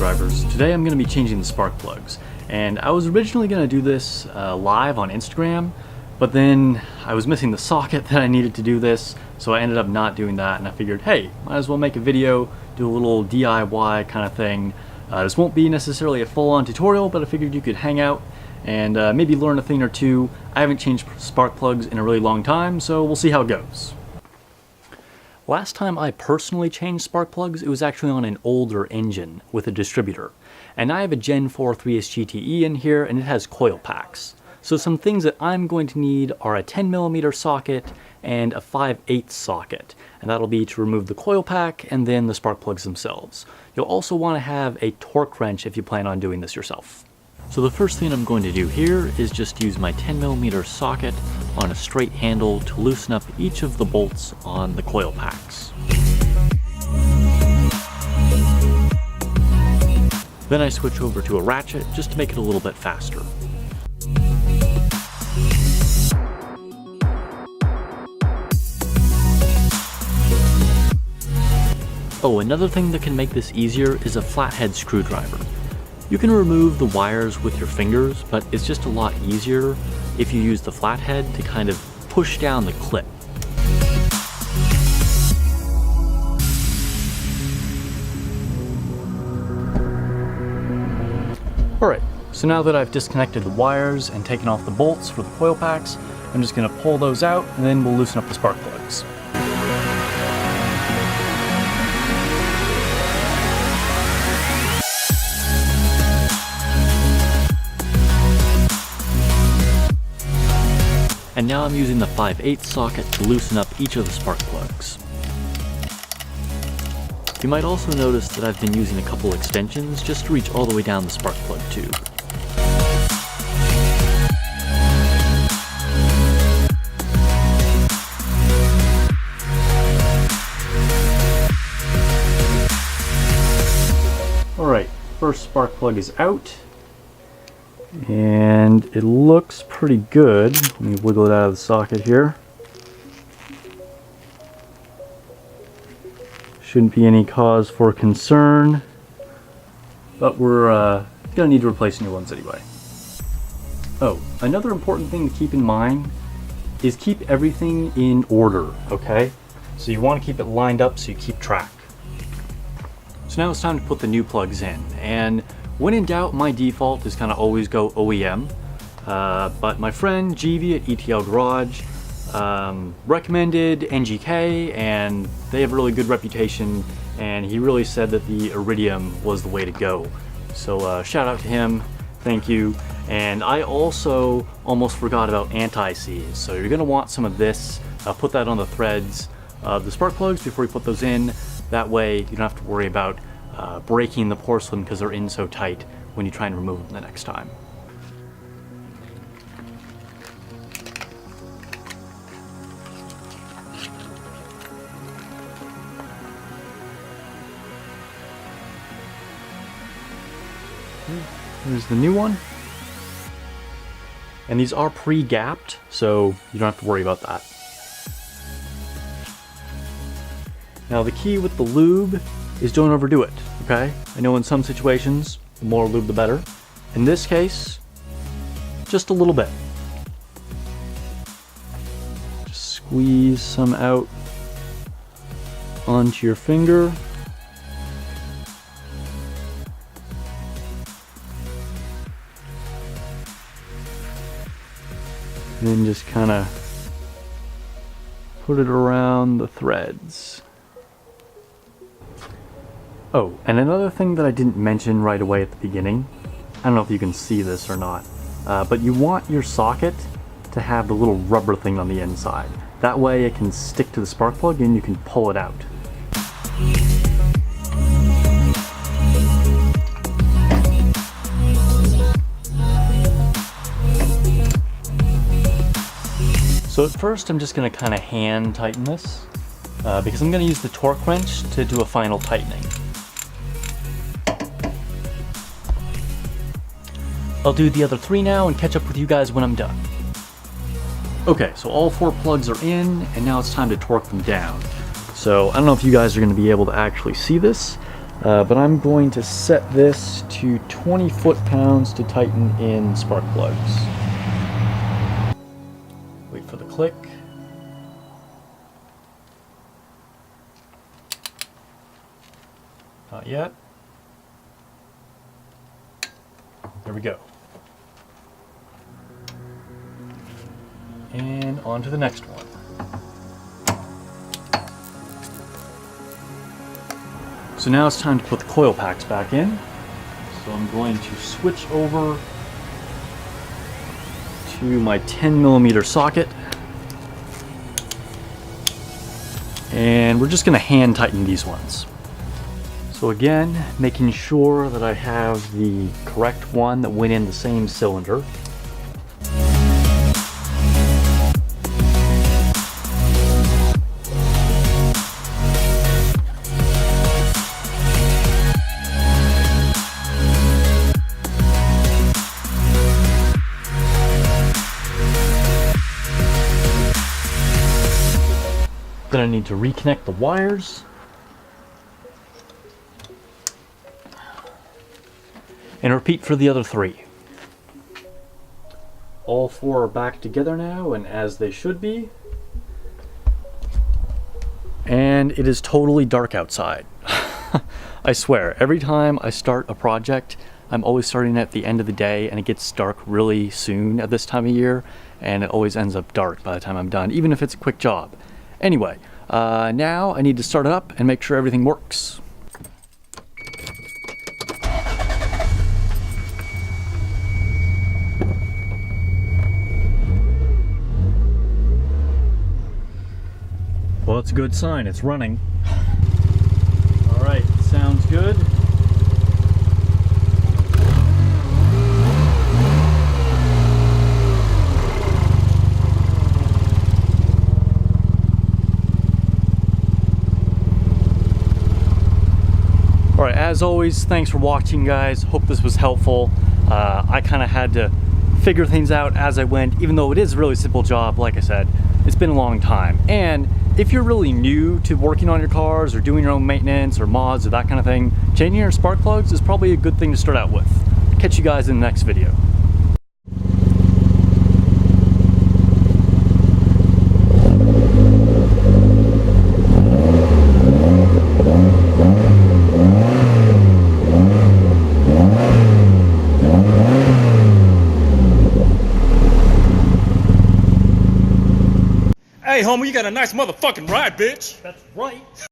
screwdrivers. Today I'm going to be changing the spark plugs, and I was originally going to do this live on Instagram, but then I was missing the socket that I needed to do this, so I ended up not doing that, and I figured, hey, might as well make a video, do a little DIY kind of thing. This won't be necessarily a full-on tutorial, but I figured you could hang out and maybe learn a thing or two. I haven't changed spark plugs in a really long time, so we'll see how it goes. Last time I personally changed spark plugs, it was actually on an older engine with a distributor. And I have a Gen 4 3S GTE in here, and it has coil packs. So some things that I'm going to need are a 10mm socket and a 5/8 socket. And that'll be to remove the coil pack and then the spark plugs themselves. You'll also want to have a torque wrench if you plan on doing this yourself. So the first thing I'm going to do here is just use my 10mm socket on a straight handle to loosen up each of the bolts on the coil packs. Then I switch over to a ratchet just to make it a little bit faster. Oh, another thing that can make this easier is a flathead screwdriver. You can remove the wires with your fingers, but it's just a lot easier if you use the flathead to kind of push down the clip. Alright, so now that I've disconnected the wires and taken off the bolts for the coil packs, I'm just going to pull those out and then we'll loosen up the spark plugs. And now I'm using the 5/8 socket to loosen up each of the spark plugs. You might also notice that I've been using a couple extensions just to reach all the way down the spark plug tube. Alright, first spark plug is out. And it looks pretty good. Let me wiggle it out of the socket here. Shouldn't be any cause for concern, but we're gonna need to replace new ones anyway. Oh, another important thing to keep in mind is keep everything in order, okay? So you want to keep it lined up so you keep track. So now it's time to put the new plugs in, and when in doubt, my default is kind of always go OEM, but my friend GV at ETL Garage recommended NGK, and they have a really good reputation, and he really said that the Iridium was the way to go. So shout out to him, thank you. And I also almost forgot about anti-seize, so you're going to want some of this. Put that on the threads of the spark plugs before you put those in. That way you don't have to worry about breaking the porcelain because they're in so tight when you try and remove them the next time. Here's the new one. And these are pre-gapped, so you don't have to worry about that. Now the key with the lube is don't overdo it, okay? I know in some situations, the more lube the better. In this case, just a little bit. Just squeeze some out onto your finger. And then just kind of put it around the threads. Oh, and another thing that I didn't mention right away at the beginning, I don't know if you can see this or not, but you want your socket to have the little rubber thing on the inside. That way it can stick to the spark plug and you can pull it out. So at first I'm just going to kind of hand tighten this, because I'm going to use the torque wrench to do a final tightening. I'll do the other 3 now and catch up with you guys when I'm done. Okay, so all 4 plugs are in, and now it's time to torque them down. So I don't know if you guys are going to be able to actually see this, But I'm going to set this to 20 foot-pounds to tighten in spark plugs. Wait for the click. Not yet. There we go. And on to the next one. So now it's time to put the coil packs back in. So I'm going to switch over to my 10mm socket. And we're just going to hand tighten these ones. So again, making sure that I have the correct one that went in the same cylinder. Then I need to reconnect the wires. And repeat for the other three. All four are back together now, and as they should be. And it is totally dark outside. I swear, every time I start a project, I'm always starting at the end of the day, and it gets dark really soon at this time of year, and it always ends up dark by the time I'm done, even if it's a quick job. Anyway, now I need to start it up and make sure everything works. Well, it's a good sign, it's running. All right, sounds good. Alright, as always, thanks for watching, guys. Hope this was helpful. I kind of had to figure things out as I went, even though it is a really simple job. Like I said, it's been a long time. And if you're really new to working on your cars or doing your own maintenance or mods or that kind of thing, changing your spark plugs is probably a good thing to start out with. Catch you guys in the next video. Hey, homie, you got a nice motherfucking ride, bitch. That's right.